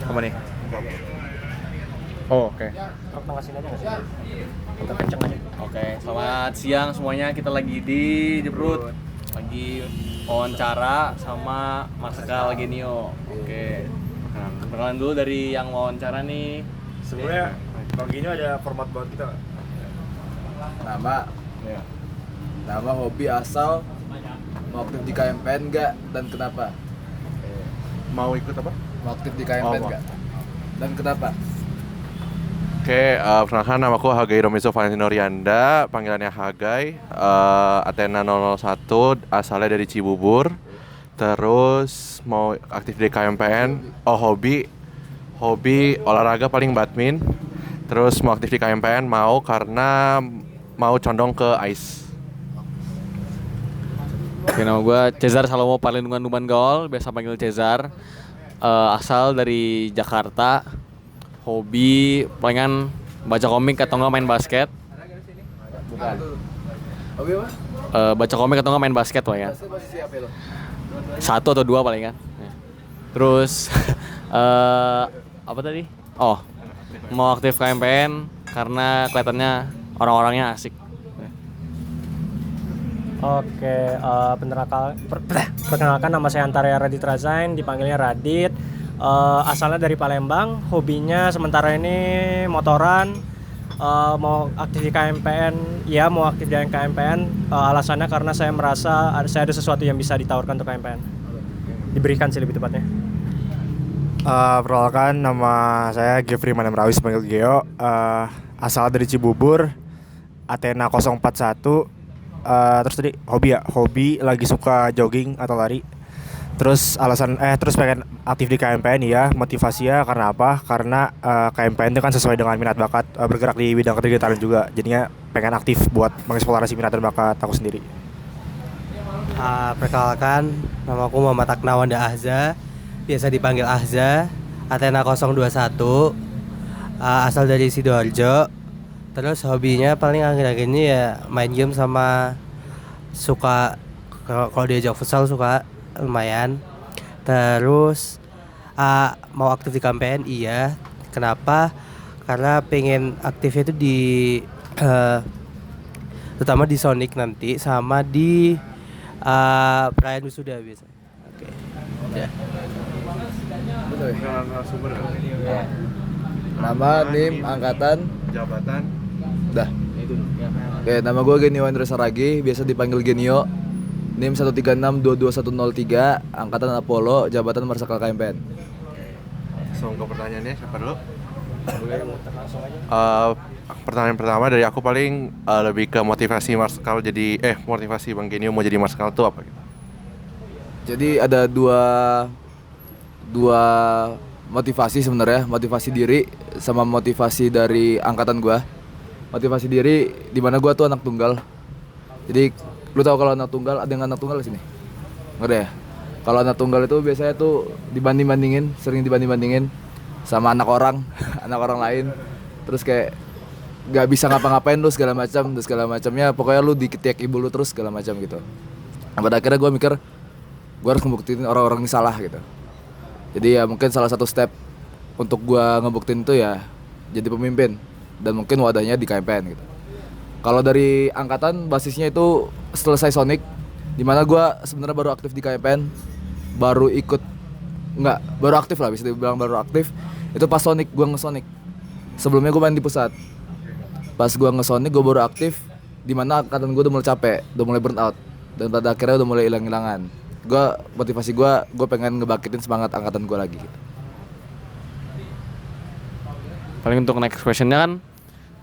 Apa nih? Oh, oke. Truk tengah sini aja nggak sih? Kita kenceng aja. Oke, selamat siang semuanya. Kita lagi di Jebrut. Lagi wawancara sama Marsikal Genio. Oke. Perkenalan dulu dari yang wawancara nih. Sebenarnya kalau gini ada format buat kita nggak? Nama, Ya. nama, hobi, asal, mau aktif di KMPN nggak dan kenapa? Mau ikut apa? Mau aktif di KMPN nggak dan kenapa? Oke, perkenalkan namaku Hagai Romizo Valentino Rianda, panggilannya Hagai, Athena 001, asalnya dari Cibubur. Terus mau aktif di KMPN, hobi olahraga paling badminton. Terus mau aktif di KMPN mau karena mau condong ke ice. Oke, nama gue Cezar Salomo Parlindungan Numan Gaul, biasa panggil Cezar. Asal dari Jakarta. Hobi palingan baca komik atau nggak main basket. Bukan. Hobi apa? Baca komik atau nggak main basket lah ya. Posisi apa lo? 1 atau 2 paling kan. Terus apa tadi? Oh, mau aktif KMPN karena kelihatannya orang-orangnya asik. Oke, perkenalkan nama saya Antaria Radit Razain, dipanggilnya Radit. Asalnya dari Palembang, hobinya sementara ini motoran. Mau aktif di KMPN, ya mau aktif di KMPN. Alasannya karena saya merasa saya ada sesuatu yang bisa ditawarkan untuk KMPN. Diberikan sih lebih tepatnya. Perkenalkan, nama saya Jeffrey Manem Rawis, panggil Geo. Asal dari Cibubur, Athena 041. Terus tadi hobi lagi suka jogging atau lari. Terus terus pengen aktif di KMPN ya. Motivasinya karena apa? Karena KMPN itu kan sesuai dengan minat bakat, bergerak di bidang kegiatan juga. Jadinya pengen aktif buat mengeksplorasi minat dan bakat aku sendiri. Perkenalkan, namaku Muhammad Aknawanda Ahza, biasa dipanggil Ahza, Athena 021, asal dari Sidoarjo. Terus hobinya paling akhir-akhir ini ya main game sama suka kalau diajak futsal suka lumayan. Terus mau aktif di KMPN iya. Kenapa? Karena pengen aktifnya itu di terutama di Sonic nanti sama di perayaan wisuda biasanya. Oke. Ya. Betul. Nama, NIM, angkatan, Jabatan. dah. Oke, nama gue Genio Andres Saragi, biasa dipanggil Genio. NIM 136221003, angkatan Apollo, jabatan Marsikal KMPN. Langsung ke pertanyaannya, siapa dulu? Pertanyaan pertama dari aku paling lebih ke motivasi Marsikal motivasi Bang Genio mau jadi Marsikal tuh apa gitu? Jadi ada dua motivasi sebenarnya, motivasi diri sama motivasi dari angkatan gua. Motivasi diri di mana gua tuh anak tunggal. Jadi lu tahu kalau anak tunggal, ada yang anak tunggal di sini? Nggak ada ya? Kalau anak tunggal itu biasanya tuh sering dibanding-bandingin sama anak orang, anak orang lain. Terus kayak nggak bisa ngapa-ngapain lu segala macamnya. Pokoknya lu diketiak ibu lu terus segala macam gitu. Nah, pada akhirnya gua mikir gua harus ngebuktiin orang-orang ini salah gitu. Jadi ya mungkin salah satu step untuk gua ngebuktiin itu ya jadi pemimpin dan mungkin wadahnya di KMPN gitu. Kalau dari angkatan basisnya itu selesai Sonic, dimana gua sebenarnya baru aktif di KMPN, baru aktif lah, bisa dibilang baru aktif itu pas Sonic, gua nge-Sonic. Sebelumnya gua main di pusat. Pas gua nge-Sonic gua baru aktif, dimana angkatan gua udah mulai capek, udah mulai burn out dan pada akhirnya udah mulai hilang-hilangan. Motivasi gue pengen ngebangkitin semangat angkatan gue lagi gitu. Paling untuk next questionnya kan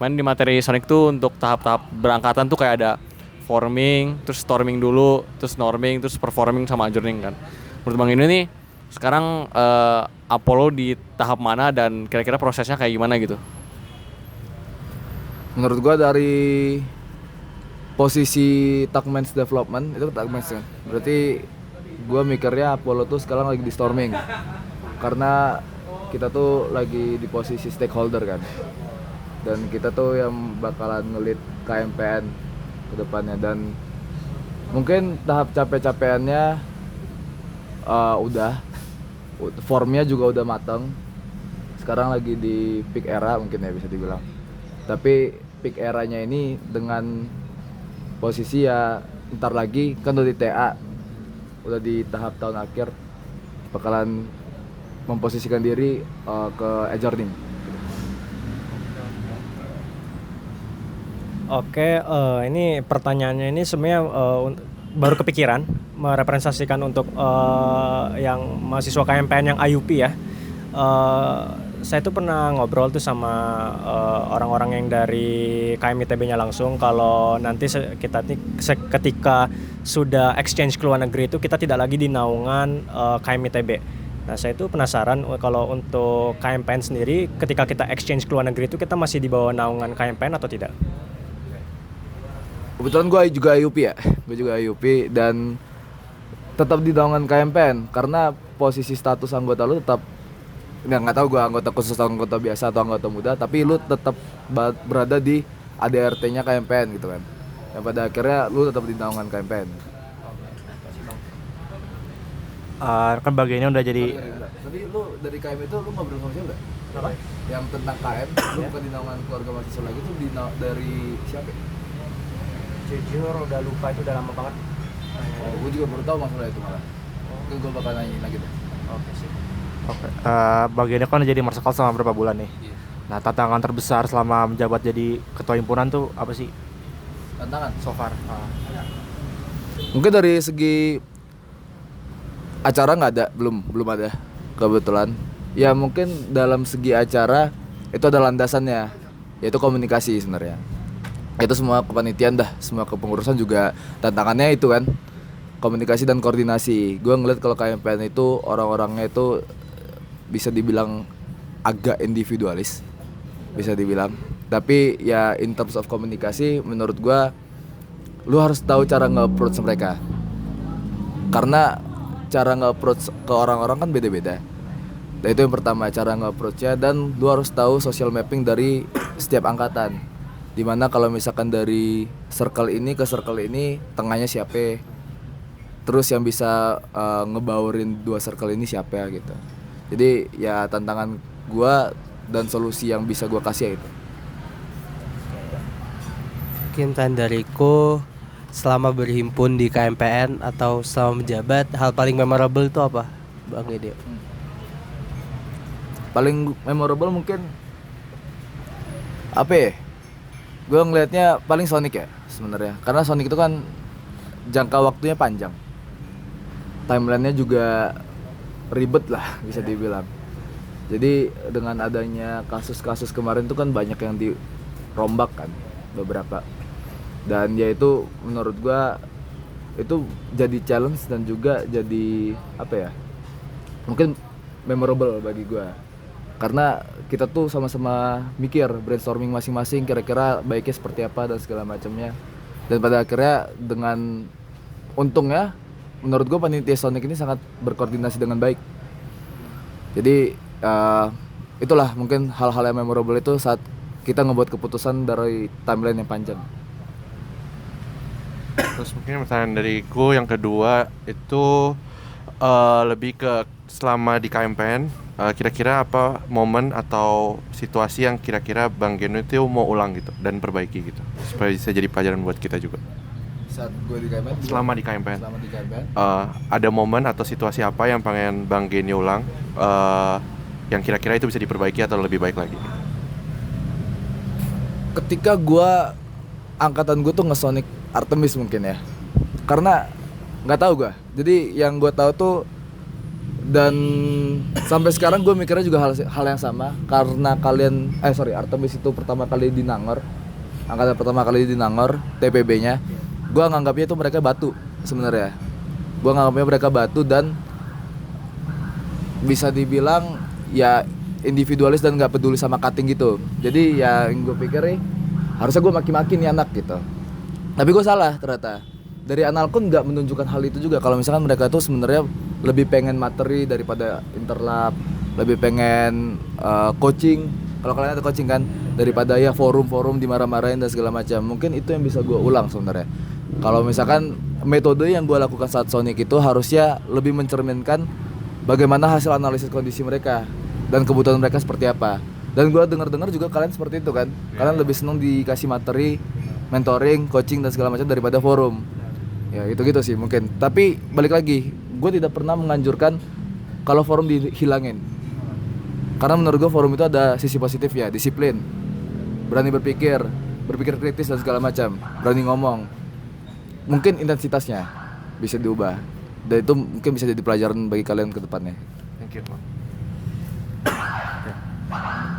main di materi Sonic tuh untuk tahap-tahap berangkatan tuh kayak ada forming, terus storming dulu, terus norming, terus performing sama adjourning kan. Menurut Bang ini nih sekarang Apollo di tahap mana dan kira-kira prosesnya kayak gimana gitu? Menurut gue dari posisi Tagmans Development itu Tagmans kan. Berarti gue mikirnya Apollo tuh sekarang lagi di storming karena kita tuh lagi di posisi stakeholder kan, dan kita tuh yang bakalan ngelit KMPN ke depannya, dan mungkin tahap capek-capekannya udah formnya juga udah matang, sekarang lagi di peak era mungkin ya bisa dibilang. Tapi peak eranya ini dengan posisi ya ntar lagi kan udah di TA, udah di tahap tahun akhir, bakalan memposisikan diri ke e-journey. Oke, ini pertanyaannya ini sebenarnya baru kepikiran merepresentasikan untuk yang mahasiswa KMPN yang IUP ya. Saya tuh pernah ngobrol tuh sama orang-orang yang dari KM ITB-nya langsung kalau nanti ketika sudah exchange ke luar negeri itu kita tidak lagi di naungan KM ITB. Nah, saya itu penasaran kalau untuk KMPN sendiri ketika kita exchange ke luar negeri itu kita masih di bawah naungan KMPN atau tidak? Kebetulan gue juga IUP ya, gue juga IUP dan tetap di naungan KMPN karena posisi status anggota lu tetap nggak tahu gue anggota khusus atau anggota biasa atau anggota muda, tapi lu tetap berada di ADRT-nya KMPN gitu kan. Yang pada akhirnya lu tetap di naungan KMPN. Kan bagiannya udah jadi Tapi lu dari KM itu lu ngobrol sama siapa? Apa? Yang tentang KM, lu bukan di naungan keluarga mahasiswa lagi tuh dari siapa? Jujur udah lupa, itu udah lama banget. Gue juga baru tahu masalah itu malah. Mungkin gue bakal nanyain lagi deh. Oke sih. Oke. Bagiannya kan udah jadi marsikal selama berapa bulan nih? Iya. Nah, tantangan terbesar selama menjabat jadi ketua himpunan tuh apa sih? Tantangan So far. mungkin dari segi acara nggak ada, belum ada kebetulan. Ya mungkin dalam segi acara itu ada landasannya, yaitu komunikasi sebenarnya. Itu semua kepanitiaan dah, semua kepengurusan juga tantangannya itu kan, komunikasi dan koordinasi. Gue ngeliat kalau KMPN itu orang-orangnya itu bisa dibilang agak individualis, bisa dibilang. Tapi ya in terms of komunikasi menurut gue lu harus tahu cara nge-approach mereka. Karena cara nge-approach ke orang-orang kan beda-beda. Dan itu yang pertama, cara nge-approach-nya, dan lu harus tahu social mapping dari setiap angkatan. Dimana kalau misalkan dari circle ini ke circle ini tengahnya siapa, terus yang bisa ngebaurin dua circle ini siapa gitu. Jadi ya tantangan gua dan solusi yang bisa gua kasih itu. Mungkin dariku selama berhimpun di KMPN atau selama menjabat, hal paling memorable itu apa, Bang Ede? Paling memorable mungkin apa ya? Gue ngelihatnya paling Sonic ya sebenarnya, karena Sonic itu kan jangka waktunya panjang, timelinenya juga ribet lah bisa dibilang. Jadi dengan adanya kasus-kasus kemarin tuh kan banyak yang dirombak kan beberapa, dan ya itu menurut gue itu jadi challenge dan juga jadi apa ya, mungkin memorable bagi gue. Karena kita tuh sama-sama mikir, brainstorming masing-masing kira-kira baiknya seperti apa dan segala macamnya. Dan pada akhirnya dengan untungnya menurut gue panitia Sonic ini sangat berkoordinasi dengan baik. Jadi itulah mungkin hal-hal yang memorable itu saat kita ngebuat keputusan dari timeline yang panjang. Terus mungkin pertanyaan dariku yang kedua itu lebih ke selama di KMPN, kira-kira apa momen atau situasi yang kira-kira Bang Geno itu mau ulang gitu dan perbaiki gitu supaya bisa jadi pelajaran buat kita juga. Saat gue di KMPN, Selama di KMPN, ada KMPN momen atau situasi apa yang pengen Bang Geno ulang, yang kira-kira itu bisa diperbaiki atau lebih baik lagi? ketika gue angkatan gue tuh nge-Sonic Artemis mungkin ya, karena nggak tahu gue. Jadi yang gue tahu tuh, dan sampai sekarang gue mikirnya juga hal yang sama, karena Artemis itu pertama kali di Nangor, angkatan pertama kali di Nangor, TPB-nya, gue nganggapnya itu mereka batu sebenarnya. Gue nganggapnya mereka batu dan bisa dibilang ya individualis dan nggak peduli sama cutting gitu. Jadi ya yang gue pikir harusnya gue maki-maki nih anak gitu. Tapi gue salah ternyata. Dari Analkun nggak menunjukkan hal itu juga. Kalau misalkan mereka tuh sebenarnya lebih pengen materi daripada interlap, lebih pengen coaching. Kalau kalian ada coaching kan, daripada ya forum-forum dimarah-marahin dan segala macam. Mungkin itu yang bisa gue ulang sebenarnya. Kalau misalkan metode yang gue lakukan saat Sonic itu harusnya lebih mencerminkan bagaimana hasil analisis kondisi mereka. dan kebutuhan mereka seperti apa. Dan gue dengar juga kalian seperti itu kan. Kalian lebih senang dikasih materi, mentoring, coaching dan segala macam daripada forum. Ya gitu-gitu sih mungkin. Tapi balik lagi, gue tidak pernah menganjurkan kalau forum dihilangin. Karena menurut gue forum itu ada sisi positifnya, disiplin, berani berpikir kritis dan segala macam, berani ngomong. Mungkin intensitasnya bisa diubah. Dan itu mungkin bisa jadi pelajaran bagi kalian ke depannya. Thank you.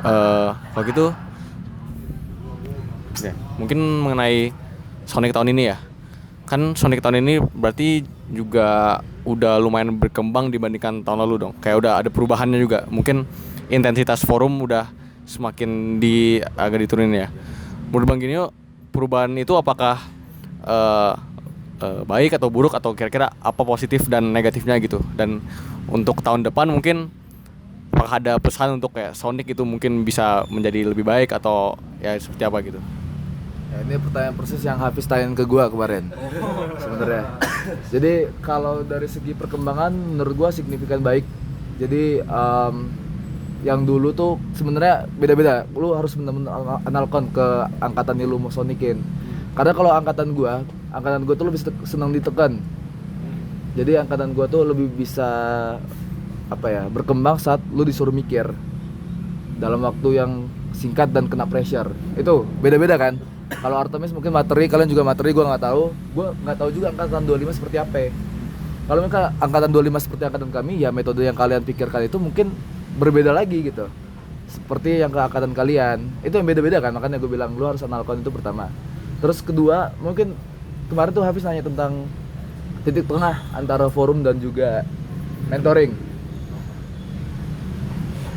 Kalau gitu ya, mungkin mengenai Sonic tahun ini ya. Kan Sonic tahun ini berarti juga udah lumayan berkembang dibandingkan tahun lalu dong. Kayak udah ada perubahannya juga. Mungkin intensitas forum udah semakin agak diturunin ya. Menurut Bang Ginio, perubahan itu apakah baik atau buruk, atau kira-kira apa positif dan negatifnya gitu? Dan untuk tahun depan mungkin apakah ada pesan untuk kayak Sonic itu mungkin bisa menjadi lebih baik atau ya seperti apa gitu? Ya, ini pertanyaan persis yang Hafiz tanyain ke gua kemarin sebenarnya. Jadi kalau dari segi perkembangan menurut gua signifikan baik. Jadi yang dulu tuh sebenarnya beda-beda. Lu harus benar-benar analkan ke angkatan yang lu mau Sonicin. Karena kalau angkatan gua tuh lebih senang ditekan. Jadi angkatan gua tuh lebih bisa berkembang saat lu disuruh mikir dalam waktu yang singkat dan kena pressure. Itu beda-beda kan. Kalau Artemis mungkin materi, kalian juga materi, gue nggak tahu juga angkatan 25 seperti apa. Kalau mereka angkatan 25 seperti angkatan kami, ya metode yang kalian pikirkan itu mungkin berbeda lagi gitu. Seperti yang ke angkatan kalian, itu yang beda-beda kan. Makanya gue bilang lu harus analkan itu pertama. Terus kedua, mungkin kemarin tuh Hafiz nanya tentang titik tengah antara forum dan juga mentoring.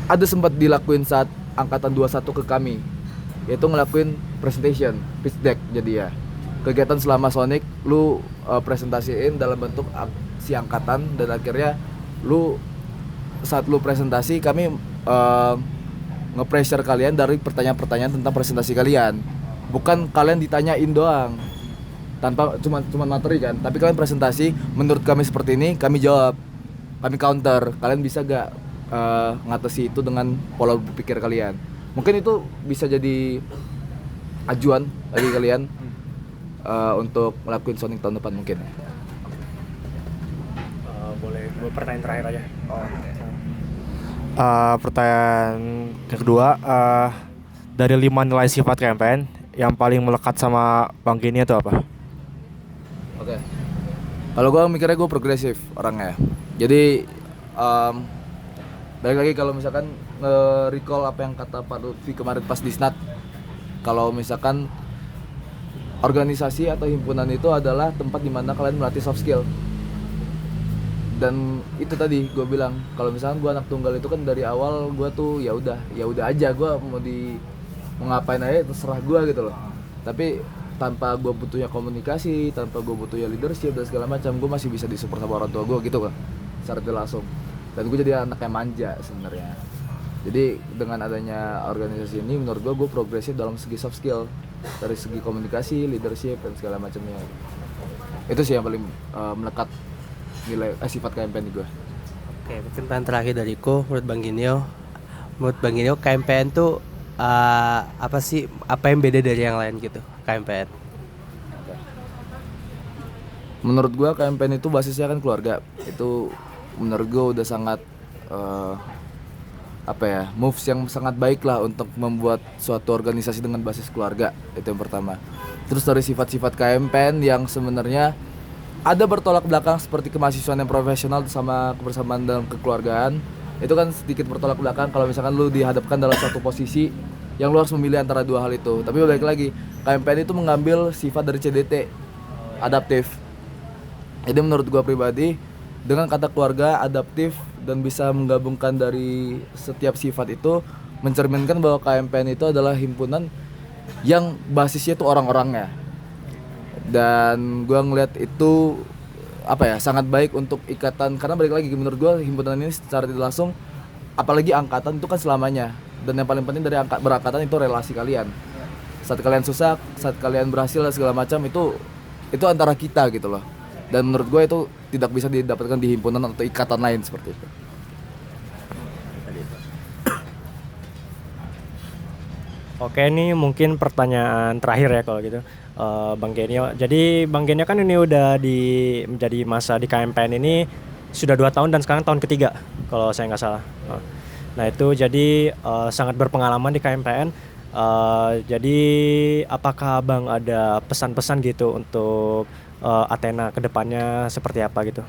Ada sempat dilakuin saat angkatan 21 ke kami, yaitu ngelakuin presentation, pitch deck. Jadi ya kegiatan selama Sonic lu presentasiin dalam bentuk si angkatan, dan akhirnya saat lu presentasi kami nge-pressure kalian dari pertanyaan-pertanyaan tentang presentasi kalian. Bukan kalian ditanyain doang tanpa cuma materi kan, tapi kalian presentasi menurut kami seperti ini, kami jawab, kami counter, kalian bisa gak ngatasi itu dengan pola berpikir kalian. Mungkin itu bisa jadi ajuan bagi kalian untuk ngelakuin Sonic tahun depan mungkin. Boleh gue pertanyaan terakhir aja. Pertanyaan kedua, dari 5 nilai sifat campaign yang paling melekat sama Bang Gini itu apa? Oke. Kalau gue mikirnya gue progresif orangnya. Jadi balik lagi kalau misalkan recall apa yang kata Pak Lutfi kemarin pas di Snat, kalau misalkan organisasi atau himpunan itu adalah tempat dimana kalian melatih soft skill. Dan itu tadi gue bilang, kalau misalkan gue anak tunggal itu kan dari awal gue tuh ya udah aja, gue mau ngapain aja terserah gue gitu loh. Tapi tanpa gue butuhnya komunikasi, tanpa gue butuhnya leadership dan segala macam, gue masih bisa disupport sama orang tua gue gitu kan, secara tidak langsung. Dan gue jadi anak yang manja sebenarnya. Jadi dengan adanya organisasi ini menurut gue progresif dalam segi soft skill, dari segi komunikasi, leadership dan segala macamnya. Itu sih yang paling melekat nilai sifat KMPN gue. Oke, mungkin pertanyaan terakhir dariku, menurut Bang Ginio KMPN tuh apa yang beda dari yang lain gitu KMPN? Menurut gue KMPN itu basisnya kan keluarga. Itu menurut gue udah sangat moves yang sangat baik lah untuk membuat suatu organisasi dengan basis keluarga. Itu yang pertama. Terus dari sifat-sifat KMPN yang sebenarnya ada bertolak belakang seperti kemahasiswaan yang profesional sama kebersamaan dalam kekeluargaan. Itu kan sedikit bertolak belakang kalau misalkan lu dihadapkan dalam suatu posisi yang lu harus memilih antara dua hal itu. Tapi balik lagi, KMPN itu mengambil sifat dari CDT, adaptif. Jadi menurut gua pribadi, dengan kata keluarga, adaptif, dan bisa menggabungkan dari setiap sifat itu, mencerminkan bahwa KMPN itu adalah himpunan yang basisnya itu orang-orangnya. Dan gue ngeliat itu sangat baik untuk ikatan, karena balik lagi menurut gue himpunan ini secara tidak langsung, apalagi angkatan itu kan selamanya. Dan yang paling penting dari berangkatan itu relasi kalian. Saat kalian susah, saat kalian berhasil dan segala macam, itu antara kita gitu loh. Dan menurut gue itu tidak bisa didapatkan di himpunan atau ikatan lain seperti itu. Oke, ini mungkin pertanyaan terakhir ya kalau gitu, Bang Genio. Jadi Bang Genio kan ini udah menjadi masa di KMPN ini sudah 2 tahun dan sekarang tahun ketiga kalau saya nggak salah. Nah itu jadi sangat berpengalaman di KMPN. Jadi apakah Bang ada pesan-pesan gitu untuk Athena kedepannya seperti apa gitu?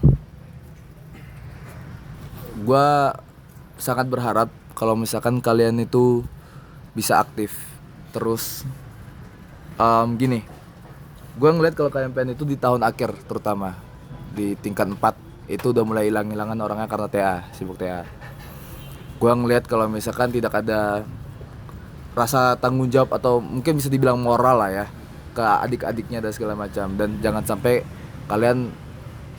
Gua sangat berharap kalau misalkan kalian itu bisa aktif terus. Gini, gue ngeliat kalau KMPN itu di tahun akhir terutama di tingkat 4 itu udah mulai hilang-hilangan orangnya karena TA, sibuk TA. Gue ngeliat kalau misalkan tidak ada rasa tanggung jawab atau mungkin bisa dibilang moral lah ya ke adik-adiknya dan segala macam, dan jangan sampai kalian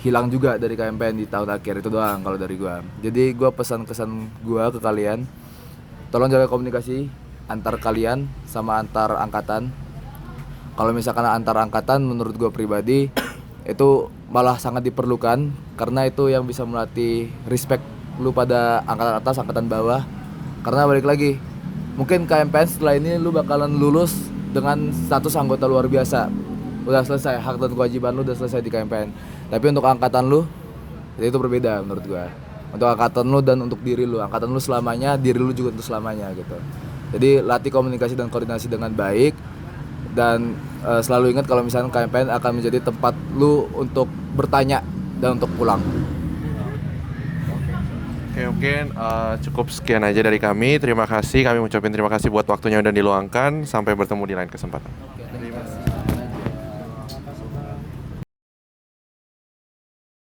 hilang juga dari KMPN di tahun akhir. Itu doang kalau dari gue. Jadi gue pesan-kesan gue ke kalian, tolong jaga komunikasi antar kalian sama antar angkatan. Kalau misalkan antar angkatan menurut gue pribadi itu malah sangat diperlukan, karena itu yang bisa melatih respect lu pada angkatan atas, angkatan bawah. Karena balik lagi, mungkin KMPN setelah ini lu bakalan lulus dengan status anggota luar biasa. Udah selesai, hak dan kewajiban lu udah selesai di KMPN. Tapi untuk angkatan lu itu berbeda menurut gua. Untuk angkatan lu dan untuk diri lu, angkatan lu selamanya, diri lu juga untuk selamanya gitu. Jadi latih komunikasi dan koordinasi dengan baik, dan selalu ingat kalau misalnya KMPN akan menjadi tempat lu untuk bertanya dan untuk pulang. Oke, mungkin cukup sekian aja dari kami. Terima kasih, kami ucapin terima kasih buat waktunya udah diluangkan. Sampai bertemu di lain kesempatan.